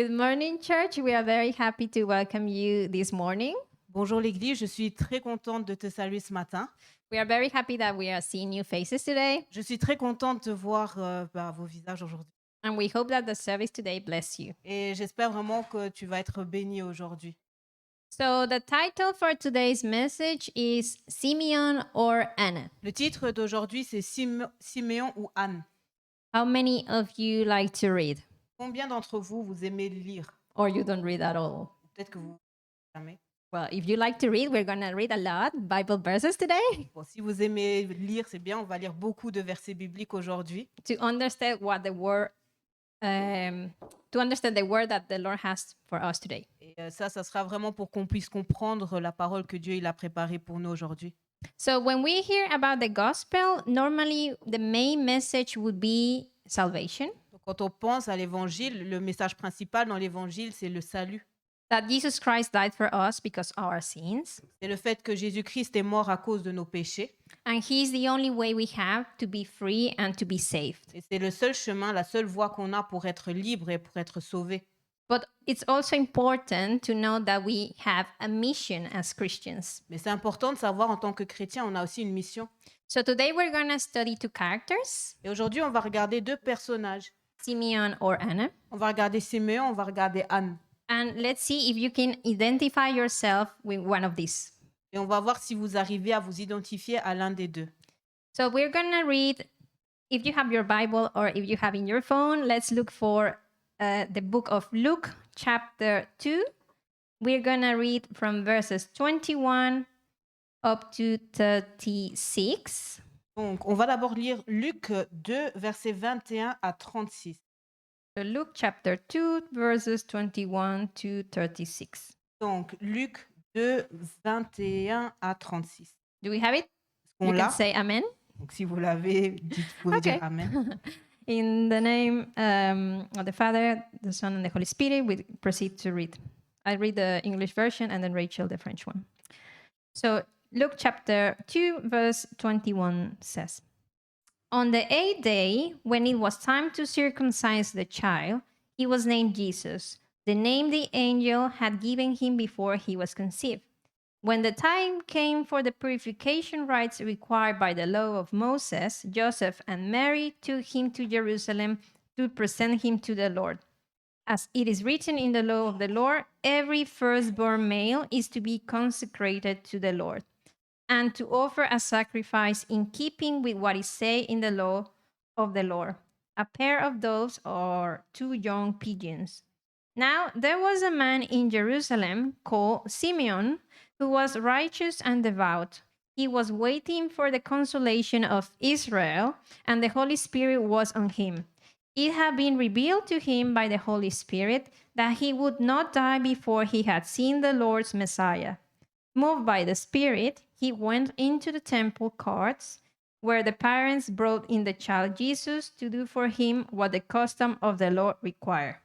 Good morning, church. We are very happy to welcome you this morning. Bonjour l'Église, je suis très contente de te saluer ce matin. We are very happy that we are seeing new faces today, Je suis très contente de voir vos visages aujourd'hui. and we hope that the service today bless you. Et j'espère vraiment que tu vas être béni aujourd'hui. So, the title for today's message is Simeon or Anna. Le titre d'aujourd'hui, c'est Siméon ou Anne. How many of you like to read? Combien d'entre vous, vous aimez lire? Or you don't read at all? Peut-être que vous jamais. Well, if you like to read, we're going to read a lot Bible verses today Bon, si vous aimez lire, c'est bien. On va lire beaucoup de versets bibliques aujourd'hui to understand what the word that the Lord has for us today. et ça sera vraiment pour qu'on puisse comprendre la parole que Dieu il a préparée pour nous aujourd'hui. So when we hear about the gospel, normally the main message would be salvation, Donc, quand on pense à l'évangile, le message principal dans l'évangile, c'est le salut. that Jesus Christ died for us because of our sins, C'est le fait que Jésus-Christ est mort à cause de nos péchés. and he's the only way we have to be free and to be saved. Et c'est le seul chemin, la seule voie qu'on a pour être libre et pour être sauvé. But it's also important to know that we have a mission as Christians. Mais c'est important de savoir, en tant que chrétien, on a aussi une mission. So today we're going to study two characters, Et aujourd'hui, on va regarder deux personnages. Simeon or Anna, On va regarder Siméon, on va regarder Anne. and let's see if you can identify yourself with one of these. Et on va voir si vous arrivez à vous identifier à l'un des deux. So we're going to read, if you have your Bible or if you have in your phone, let's look for the book of Luke, chapter 2. We're going to read from verses 21 up to 36. Donc, on va d'abord lire Luc 2, versets 21 à 36. So Luke chapter 2, verses 21 to 36. Donc, Luc 2, 21 à 36. Do we have it? Est-ce qu'on You can l'a? say Amen. Donc, si vous l'avez, vous pouvez Okay. dire Amen. In the name of the Father, the Son, and the Holy Spirit, we proceed to read. I read the English version and then Rachel the French one. So Luke chapter 2, verse 21 says, On the 8th day, when it was time to circumcise the child, he was named Jesus, the name the angel had given him before he was conceived. When the time came for the purification rites required by the law of Moses, Joseph and Mary took him to Jerusalem to present him to the Lord. As it is written in the law of the Lord, every firstborn male is to be consecrated to the Lord, and to offer a sacrifice in keeping with what is said in the law of the Lord, a pair of doves or two young pigeons. Now there was a man in Jerusalem called Simeon, who was righteous and devout. He was waiting for the consolation of Israel, and the Holy Spirit was on him. It had been revealed to him by the Holy Spirit that he would not die before he had seen the Lord's Messiah. Moved by the Spirit, he went into the temple courts, where the parents brought in the child Jesus to do for him what the custom of the law required.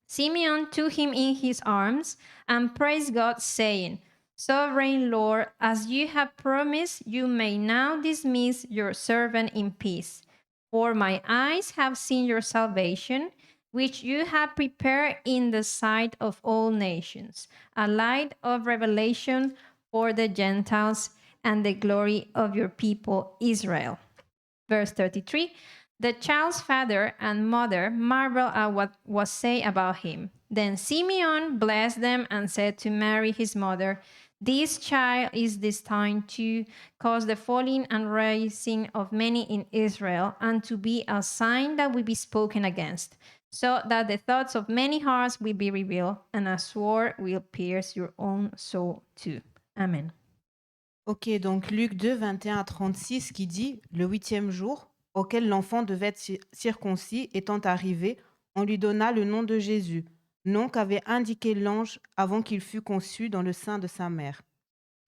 Simeon took him in his arms and praised God, saying, Sovereign Lord, as you have promised, you may now dismiss your servant in peace. For my eyes have seen your salvation, which you have prepared in the sight of all nations, a light of revelation for the Gentiles and the glory of your people Israel. Verse 33, the child's father and mother marveled at what was said about him. Then Simeon blessed them and said to Mary, his mother, This child is destined to cause the falling and rising of many in Israel, and to be a sign that will be spoken against, so that the thoughts of many hearts will be revealed, and a sword will pierce your own soul too. Amen. Ok, donc Luc 2, 21 à 36 qui dit « Le 8e jour, auquel l'enfant devait être circoncis étant arrivé, on lui donna le nom de Jésus, nom qu'avait indiqué l'ange avant qu'il fût conçu dans le sein de sa mère.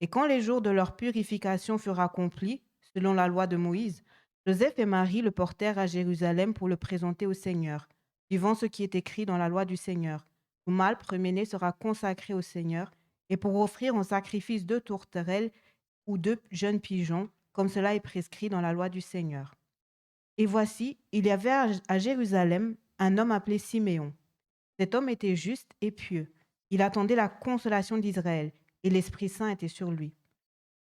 Et quand les jours de leur purification furent accomplis, selon la loi de Moïse, Joseph et Marie le portèrent à Jérusalem pour le présenter au Seigneur, suivant ce qui est écrit dans la loi du Seigneur. Tout mâle premier-né sera consacré au Seigneur, et pour offrir en sacrifice 2 tourterelles ou 2 jeunes pigeons, comme cela est prescrit dans la loi du Seigneur. Et voici, il y avait à Jérusalem un homme appelé Siméon. Cet homme était juste et pieux. Il attendait la consolation d'Israël, et l'Esprit Saint était sur lui.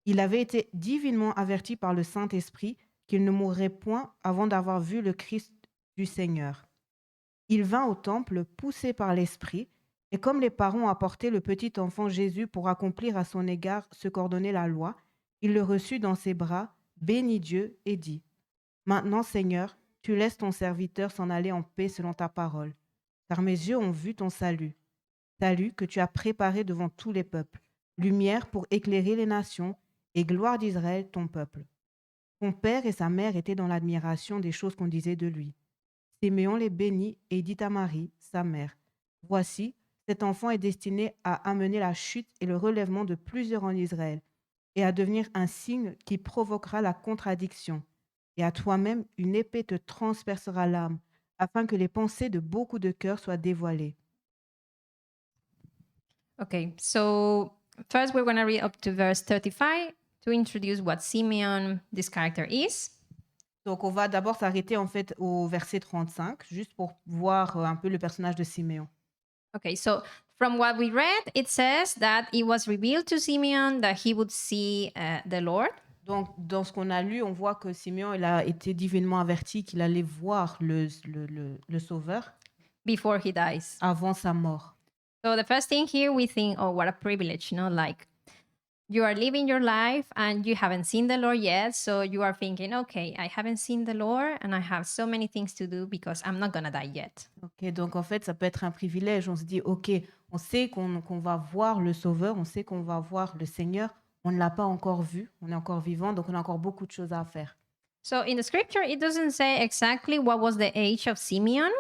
Il avait été divinement averti par le Saint-Esprit qu'il ne mourrait point avant d'avoir vu le Christ du Seigneur. Il vint au temple poussé par l'Esprit, et comme les parents apportaient le petit enfant Jésus pour accomplir à son égard ce qu'ordonnait la loi, il le reçut dans ses bras, bénit Dieu et dit: Maintenant, Seigneur, tu laisses ton serviteur s'en aller en paix selon ta parole, car mes yeux ont vu ton salut, salut que tu as préparé devant tous les peuples, lumière pour éclairer les nations et gloire d'Israël, ton peuple. Son père et sa mère étaient dans l'admiration des choses qu'on disait de lui. Siméon les bénit et dit à Marie, sa mère: Voici, cet enfant est destiné à amener la chute et le relèvement de plusieurs en Israël, et à devenir un signe qui provoquera la contradiction. Et à toi-même, une épée te transpercera l'âme, afin que les pensées de beaucoup de cœurs soient dévoilées. Okay, so first we're going to read up to verse 35 to introduce what Simeon, this character, is. Donc, on va d'abord s'arrêter en fait au verset 35, juste pour voir un peu le personnage de Siméon. Okay, so from what we read, it says that it was revealed to Simeon that he would see the Lord. Donc, dans ce qu'on a lu, on voit que Siméon il a été divinement averti qu'il allait voir le Sauveur Before he dies. avant sa mort. So the first thing here we think, oh, what a privilege, you know, like you are living your life and you haven't seen the Lord yet. So you are thinking, okay, I haven't seen the Lord and I have so many things to do because I'm not going to die yet. Ok, donc en fait, ça peut être un privilège. On se dit, ok, on sait qu'on va voir le Sauveur, on sait qu'on va voir le Seigneur. On ne l'a pas encore vu, on est encore vivant, donc on a encore beaucoup de choses à faire. So in the scripture, it doesn't say exactly what was the age of Simeon,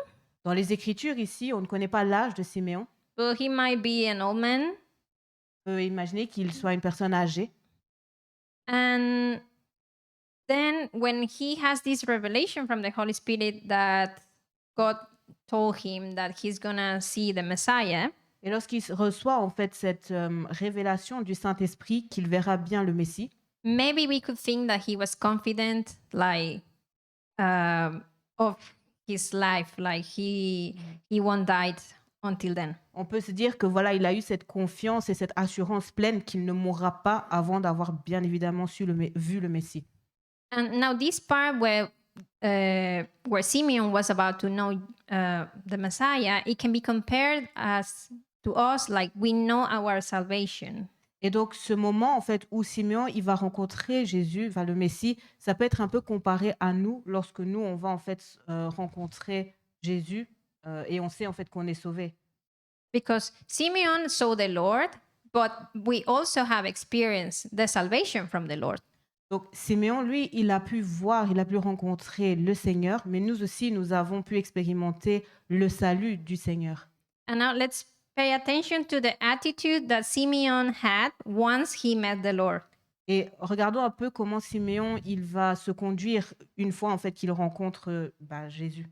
Dans les Écritures ici, on ne connaît pas l'âge de Siméon. but he might be an old man. On peut imaginer qu'il soit une personne âgée. And then when he has this revelation from the Holy Spirit that God told him that he's gonna see the Messiah, Et lorsqu'il reçoit en fait cette révélation du Saint-Esprit qu'il verra bien le Messie, maybe we could think that he was confident, like of his life, like he won't die until then. on peut se dire que voilà, il a eu cette confiance et cette assurance pleine qu'il ne mourra pas avant d'avoir bien évidemment vu le Messie. And now this part where Simeon was about to know the Messiah, it can be compared as to us like we know our salvation. Et donc ce moment en fait où Siméon il va rencontrer Jésus, enfin le Messie, ça peut être un peu comparé à nous lorsque nous on va en fait rencontrer Jésus et on sait en fait qu'on est sauvé. Because Simeon saw the Lord, but we also have experienced the salvation from the Lord. Donc Siméon, lui, il a pu voir, il a pu rencontrer le Seigneur, mais nous aussi, nous avons pu expérimenter le salut du Seigneur. And now let's pay attention to the attitude that Simeon had once he met the Lord. Et regardons un peu comment Siméon, il va se conduire une fois en fait qu'il rencontre Jésus.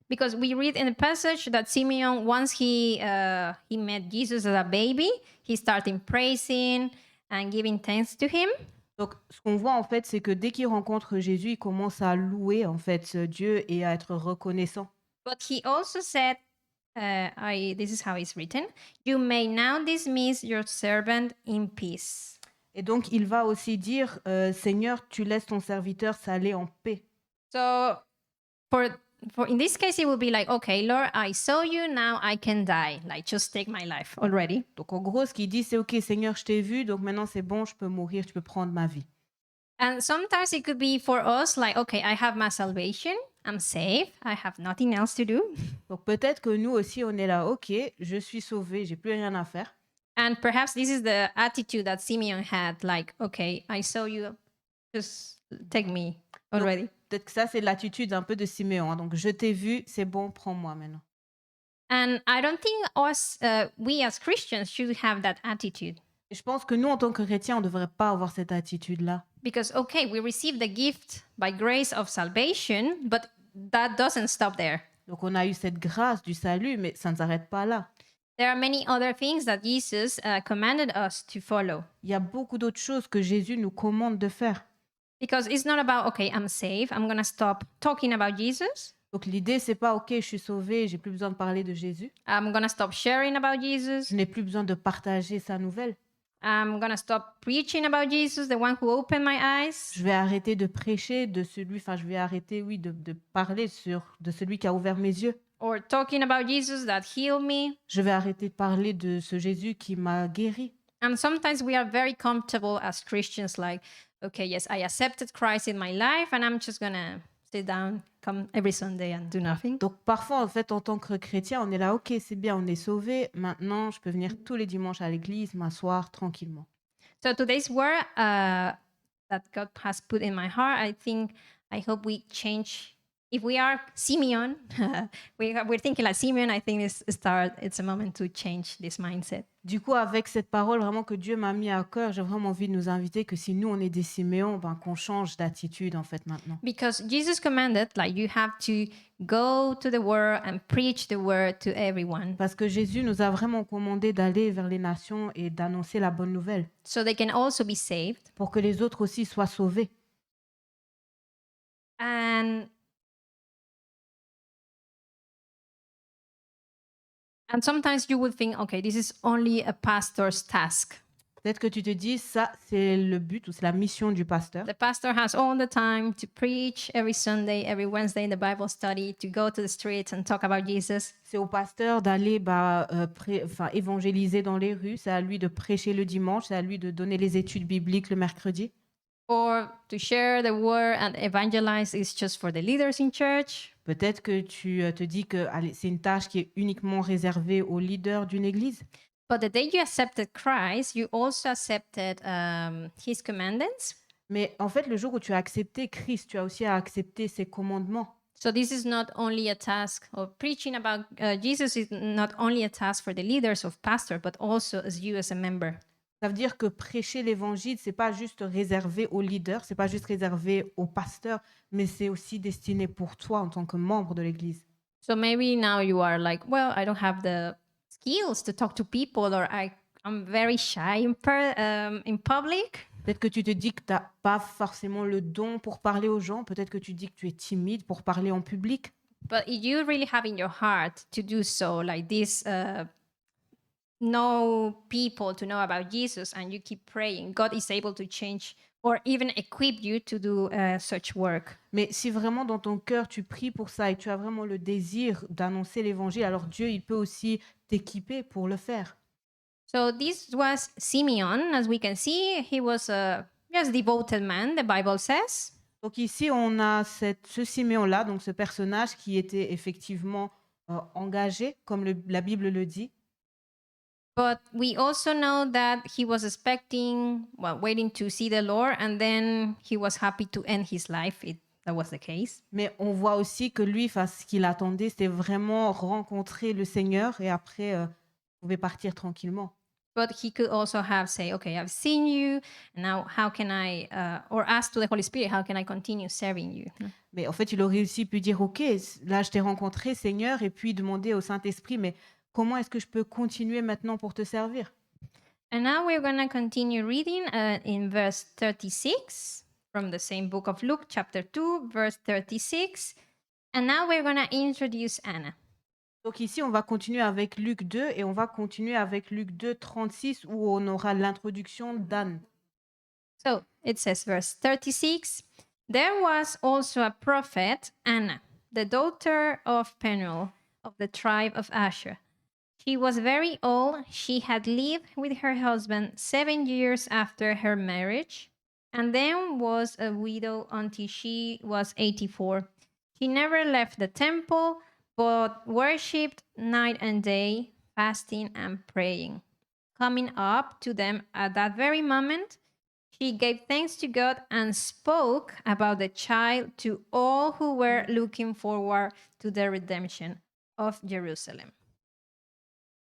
Because we read in the passage that Simeon, once he met Jesus as a baby, he started praising and giving thanks to him. Donc, ce qu'on voit en fait, c'est que dès qu'il rencontre Jésus, il commence à louer en fait Dieu et à être reconnaissant. But he also said, this is how it's written, you may now dismiss your servant in peace. Et donc, il va aussi dire, Seigneur, tu laisses ton serviteur s'aller en paix. So, for in this case, it would be like, okay, Lord, I saw you, now I can die. Like, just take my life already. Donc, en gros, ce qu'il dit, c'est OK, Seigneur, je t'ai vu, donc maintenant c'est bon, je peux mourir, tu peux prendre ma vie. And sometimes it could be for us like, okay, I have my salvation, I'm safe, I have nothing else to do. Donc, peut-être que nous aussi, on est là, OK, je suis sauvé, j'ai plus rien à faire. And perhaps this is the attitude that Simeon had, like, okay, I saw you, just take me already. Donc, peut-être que ça, c'est l'attitude un peu de Siméon. Hein. Donc, je t'ai vu, c'est bon, prends-moi maintenant. And I don't think we as Christians should have that attitude. Et je pense que nous, en tant que chrétiens, on ne devrait pas avoir cette attitude-là. Because, okay, we receive the gift by grace of salvation, but that doesn't stop there. Donc, on a eu cette grâce du salut, mais ça ne s'arrête pas là. There are many other things that Jesus commanded us to follow. Il y a beaucoup d'autres choses que Jésus nous commande de faire. Because it's not about, okay, I'm safe, I'm going to stop talking about Jesus. Donc l'idée, c'est pas: «OK, je suis sauvé, j'ai plus besoin de parler de Jésus. I'm gonna stop sharing about Jesus. Je n'ai plus besoin de partager sa nouvelle. I'm gonna stop preaching about Jesus, the one who opened my eyes, Je vais arrêter de prêcher de celui» enfin, je vais arrêter, oui, de parler de celui qui a ouvert mes yeux. or talking about Jesus that healed me. Je vais arrêter de parler de ce Jésus qui m'a guéri. And sometimes we are very comfortable as Christians, like, okay, yes, I accepted Christ in my life, and I'm just gonna sit down, come every Sunday and do nothing. Donc parfois, en fait, en tant que chrétien, on est là: «OK, c'est bien, on est sauvé. Maintenant, je peux venir tous les dimanches à l'église, m'asseoir tranquillement». So today's word that God has put in my heart, I hope we change. If we are Simeon, we're thinking like Simeon. I think it's a moment to change this mindset. Du coup, avec cette parole vraiment que Dieu m'a mis à cœur, j'ai vraiment envie de nous inviter que si nous, on est des Siméons, ben, qu'on change d'attitude, en fait, maintenant. Because Jesus commanded, like, you have to go to the world and preach the word to everyone Parce que Jésus nous a vraiment commandé d'aller vers les nations et d'annoncer la bonne nouvelle so they can also be saved. pour que les autres aussi soient sauvés. And sometimes you would think, okay, this is only a pastor's task. Peut-être que tu te dis, ça, c'est le but ou c'est la mission du pasteur. The pastor has all the time to preach every Sunday, every Wednesday in the Bible study, to go to the streets and talk about Jesus. C'est au pasteur d'aller évangéliser dans les rues, c'est à lui de prêcher le dimanche, c'est à lui de donner les études bibliques le mercredi. Or to share the word and evangelize is just for the leaders in church. Peut-être que tu te dis que allez, c'est une tâche qui est uniquement réservée aux leaders d'une église. But the day you accepted Christ, you also accepted his commandments. Mais en fait, le jour où tu as accepté Christ, tu as aussi accepté ses commandements. So this is not only a task of preaching about Jesus is not only a task for the leaders of pastor, but also as you as a member. Ça veut dire que prêcher l'évangile, c'est pas juste réservé aux leaders, c'est pas juste réservé aux pasteurs, mais c'est aussi destiné pour toi en tant que membre de l'église. So maybe now you are like, well, I don't have the skills to talk to people, or I'm very shy in public. Peut-être que tu te dis que tu n'as pas forcément le don pour parler aux gens, peut-être que tu dis que tu es timide pour parler en public. But if you really have in your heart to do so, like this, know people to know about Jesus, and you keep praying, God is able to change or even equip you to do such work. Mais si vraiment dans ton cœur tu pries pour ça et tu as vraiment le désir d'annoncer l'évangile, alors Dieu, il peut aussi t'équiper pour le faire. So this was Simeon, as we can see. He was a just devoted man, the Bible says. Donc ici, on a ce Siméon-là, donc ce personnage qui était effectivement engagé, comme la Bible le dit. But we also know that he was expecting, well, waiting to see the Lord, and then he was happy to end his life. That was the case. Mais on voit aussi que lui, ce qu'il attendait, c'était vraiment rencontrer le Seigneur et après, il pouvait partir tranquillement. But he could also have say, okay, I've seen you, and now how can I, or ask to the Holy Spirit, how can I continue serving you? Mais en fait, il aurait aussi pu dire, OK, là, je t'ai rencontré, Seigneur, et puis demander au Saint-Esprit, mais comment est-ce que je peux continuer maintenant pour te servir? And now we're going to continue reading in verse 36 from the same book of Luke, chapter 2, verse 36. And now we're going to introduce Anna. Donc ici, on va continuer avec Luc 2 et on va continuer avec Luc 2, 36 où on aura l'introduction d'Anne. So it says, verse 36, there was also a prophet, Anna, the daughter of Penuel of the tribe of Asher. She was very old. She had lived with her husband 7 years after her marriage, and then was a widow until she was 84. She never left the temple, but worshipped night and day, fasting and praying. Coming up to them at that very moment, she gave thanks to God and spoke about the child to all who were looking forward to the redemption of Jerusalem.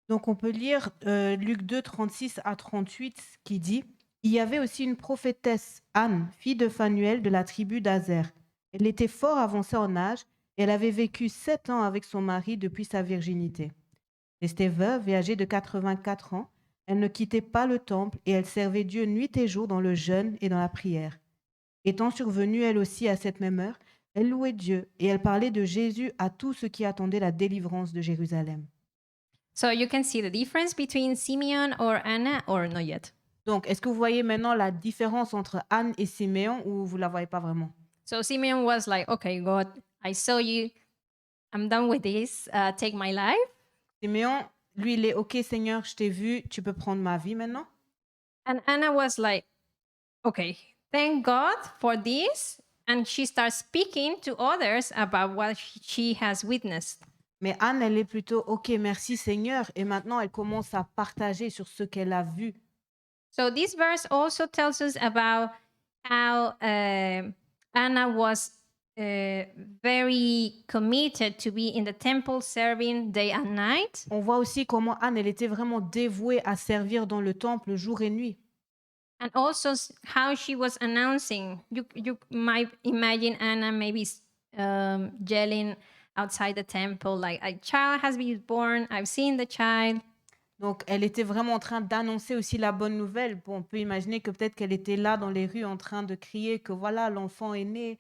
Donc on peut lire Luc 2, 36 à 38 qui dit « Il y avait aussi une prophétesse, Anne, fille de Phanuel de la tribu d'Azer. Elle était fort avancée en âge et elle avait vécu 7 ans avec son mari depuis sa virginité. Restée veuve et âgée de 84 ans, elle ne quittait pas le temple et elle servait Dieu nuit et jour dans le jeûne et dans la prière. Étant survenue elle aussi à cette même heure, Elle louait Dieu et elle parlait de Jésus à tous ceux qui attendaient la délivrance de Jérusalem. So you can see the difference between Simeon or Anna or not yet. Donc, est-ce que vous voyez maintenant la différence entre Anne et Siméon ou vous la voyez pas vraiment? So Simeon was like, okay, God, I saw you. I'm done with this. Take my life. Siméon, lui, il est OK, Seigneur, je t'ai vu, tu peux prendre ma vie maintenant. And Anna was like, okay, thank God for this. And she starts speaking to others about what she has witnessed. Mais Anne, elle est plutôt OK, merci Seigneur. Et maintenant, elle commence à partager sur ce qu'elle a vu. So this verse also tells us about how Anna was very committed to be in the temple serving day and night. On voit aussi comment Anne, elle était vraiment dévouée à servir dans le temple jour et nuit. And also how she was announcing. You might imagine Anna maybe yelling outside the temple like, a child has been born, I've seen the child. Donc, elle était vraiment en train d'annoncer aussi la bonne nouvelle. Bon, on peut imaginer que peut-être qu'elle était là dans les rues en train de crier que voilà, l'enfant est né.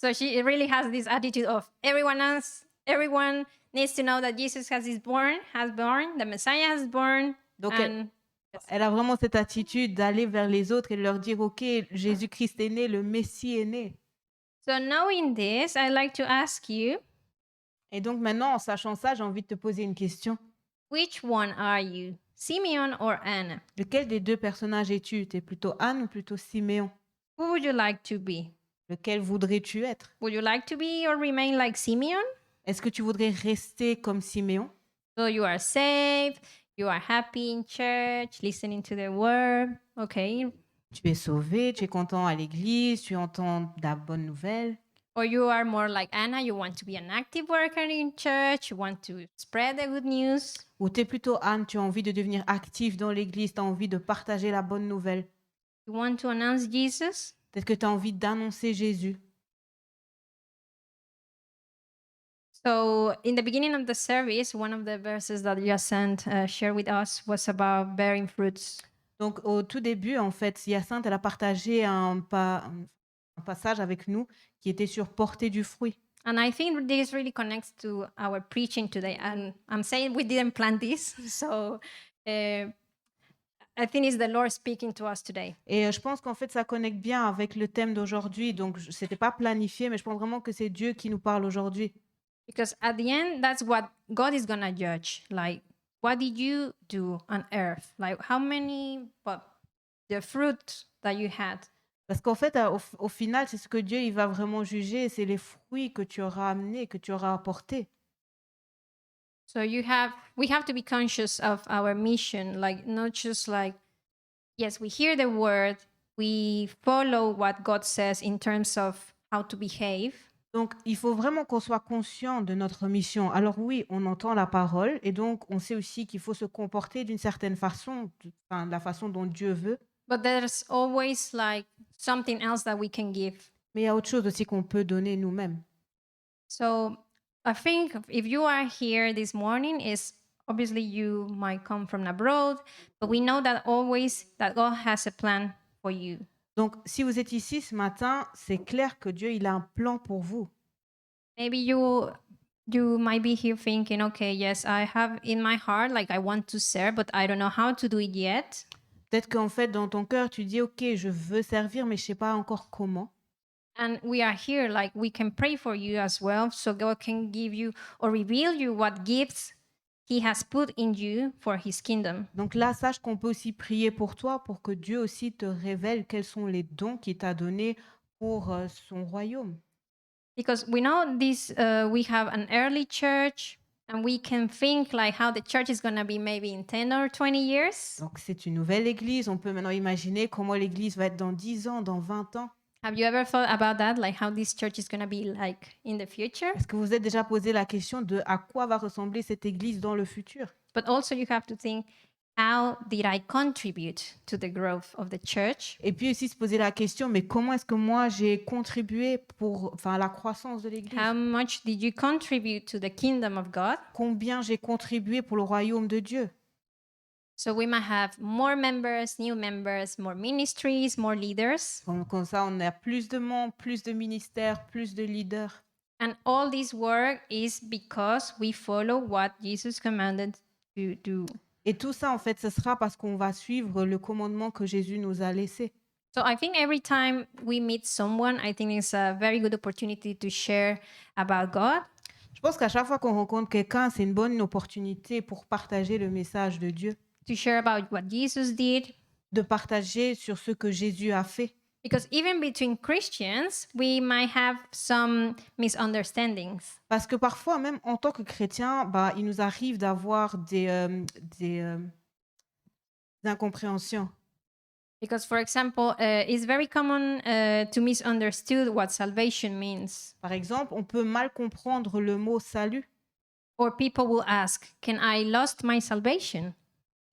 So she really has this attitude of everyone needs to know that Jesus has born, the Messiah has born. Donc, And elle a vraiment cette attitude d'aller vers les autres et de leur dire, OK, Jésus-Christ est né, le Messie est né. so knowing this, I'd like to ask you, Et donc maintenant, en sachant ça, j'ai envie de te poser une question. which one are you, Simeon or Anna? Lequel des deux personnages es-tu? T'es plutôt Anne ou plutôt Siméon? Who would you like to be? Lequel voudrais-tu être? Would you like to be or remain like Simeon? Est-ce que tu voudrais rester comme Siméon? So you are saved, you are happy in church, listening to the word. Okay. Tu es sauvé, tu es content à l'église, tu entends la bonne nouvelle. Or you are more like Anna, you want to be an active worker in church, you want to spread the good news. Ou tu es plutôt Anne, tu as envie de devenir actif dans l'église, tu as envie de partager la bonne nouvelle. You want to announce Jesus. Peut-être que tu as envie d'annoncer Jésus. So, in the beginning of the service, one of the verses that Yasant shared with us was about bearing fruits. Donc au tout début, en fait, Hyacinthe, elle a partagé un passage avec nous qui était sur porter du fruit. And I think this really connects to our preaching today. And I'm saying we didn't plan this, so I think it's the Lord speaking to us today. Et je pense qu'en fait, ça connecte bien avec le thème d'aujourd'hui. Donc, c'était pas planifié, mais je pense vraiment que c'est Dieu qui nous parle aujourd'hui. Because at the end, that's what God is going to judge. Like, what did you do on earth? Like, how many, but the fruit that you had. Parce qu'en fait, au final, c'est ce que Dieu il va vraiment juger, c'est les fruits que tu auras amenés, que tu auras apportés. So we have to be conscious of our mission, like not just like, yes, we hear the word, we follow what God says in terms of how to behave. Donc, il faut vraiment qu'on soit conscient de notre mission. Alors oui, on entend la parole et donc on sait aussi qu'il faut se comporter d'une certaine façon, enfin, de la façon dont Dieu veut. But there's always like something else that we can give. Mais il y a autre chose aussi qu'on peut donner nous-mêmes. So I think if you are here this morning, is obviously you might come from abroad, but we know that always that God has a plan for you. Donc, si vous êtes ici ce matin, c'est clair que Dieu, il a un plan pour vous. Maybe you might be here thinking, okay, yes, I have in my heart, like I want to serve, but I don't know how to do it yet. Peut-être qu'en fait, dans ton cœur, tu dis, OK, je veux servir, mais je ne sais pas encore comment. And we are here, like we can pray for you as well, so God can give you or reveal you what gifts He has put in you for His kingdom. Donc là, sache qu'on peut aussi prier pour toi, pour que Dieu aussi te révèle quels sont les dons qu'il t'a donnés pour son royaume. Because we know this, we have an early church, and we can think like how the church is going to be maybe in 10 or 20 years. Donc c'est une nouvelle église. On peut maintenant imaginer comment l'église va être dans 10 ans, dans 20 ans. Have you ever thought about that, like how this church is going to be like in the future? Est-ce que vous vous êtes déjà posé la question de à quoi va ressembler cette église dans le futur? But also you have to think, how did I contribute to the growth of the church? Et puis aussi se poser la question, mais comment est-ce que moi j'ai contribué à la croissance de l'église? How much did you contribute to the kingdom of God? Combien j'ai contribué pour le royaume de Dieu? So we might have more members, new members, more ministries, more leaders. Comme ça, on a plus de membres, plus de ministères, plus de leaders. And all this work is because we follow what Jesus commanded to do. Et tout ça, en fait, ce sera parce qu'on va suivre le commandement que Jésus nous a laissé. So I think every time we meet someone, I think it's a very good opportunity to share about God. Je pense qu'à chaque fois qu'on rencontre quelqu'un, c'est une bonne opportunité pour partager le message de Dieu, To share about what Jesus did. de partager sur ce que Jésus a fait. Because even between Christians, we might have some misunderstandings. Parce que parfois, même en tant que chrétien, il nous arrive d'avoir des incompréhensions. Because, for example, it's very common to misunderstand what salvation means. Par exemple, on peut mal comprendre le mot salut. Or people will ask, can I lost my salvation?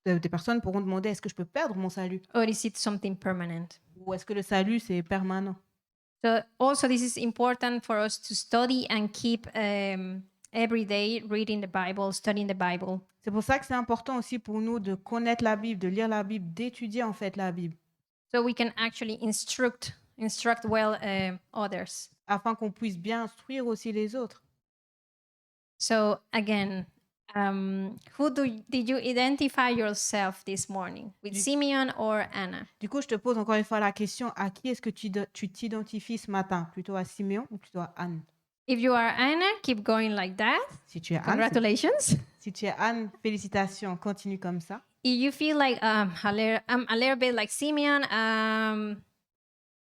Des personnes pourront demander, est-ce que je peux perdre mon salut? Or is it something permanent? Ou est-ce que le salut, c'est permanent? So also this is important for us to study and keep every day reading the Bible, studying the Bible. C'est pour ça que c'est important aussi pour nous de connaître la Bible, de lire la Bible, d'étudier en fait la Bible, So we can actually instruct well others. afin qu'on puisse bien instruire aussi les autres. So again, did you identify yourself this morning? With Simeon or Anna? Du coup, je te pose encore une fois la question, à qui est-ce que tu t'identifies ce matin? Plutôt à Siméon ou plutôt à Anne? If you are Anna, keep going like that. Si tu es Anne, Congratulations. si tu es Anne, félicitations, continue comme ça. If you feel like I'm a little bit like Simeon,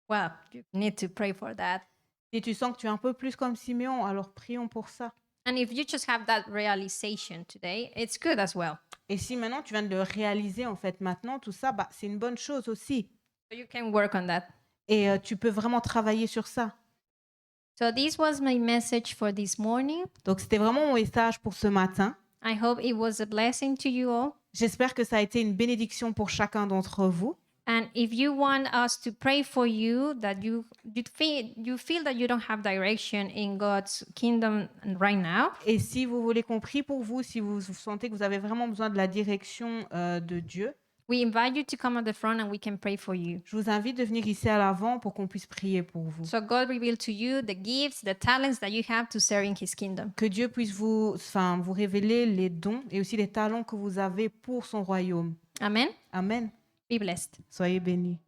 well, you need to pray for that. Si tu sens que tu es un peu plus comme Siméon, alors prions pour ça. And if you just have that realization today, it's good as well. Et si maintenant tu viens de le réaliser en fait maintenant, tout ça, c'est une bonne chose aussi. So you can work on that. Et tu peux vraiment travailler sur ça. So this was my message for this morning. Donc c'était vraiment mon message pour ce matin. I hope it was a blessing to you all. J'espère que ça a été une bénédiction pour chacun d'entre vous. And if you want us to pray for you, that you feel that you don't have direction in God's kingdom right now, Et si vous voulez qu'on prie pour vous, si vous sentez que vous avez vraiment besoin de la direction de Dieu, we invite you to come at the front and we can pray for you. je vous invite de venir ici à l'avant pour qu'on puisse prier pour vous. So God reveal to you the gifts, the talents that you have to serve in His kingdom. Que Dieu puisse vous révéler les dons et aussi les talents que vous avez pour son royaume. Amen. Amen. Be blessed. Soyez bénis.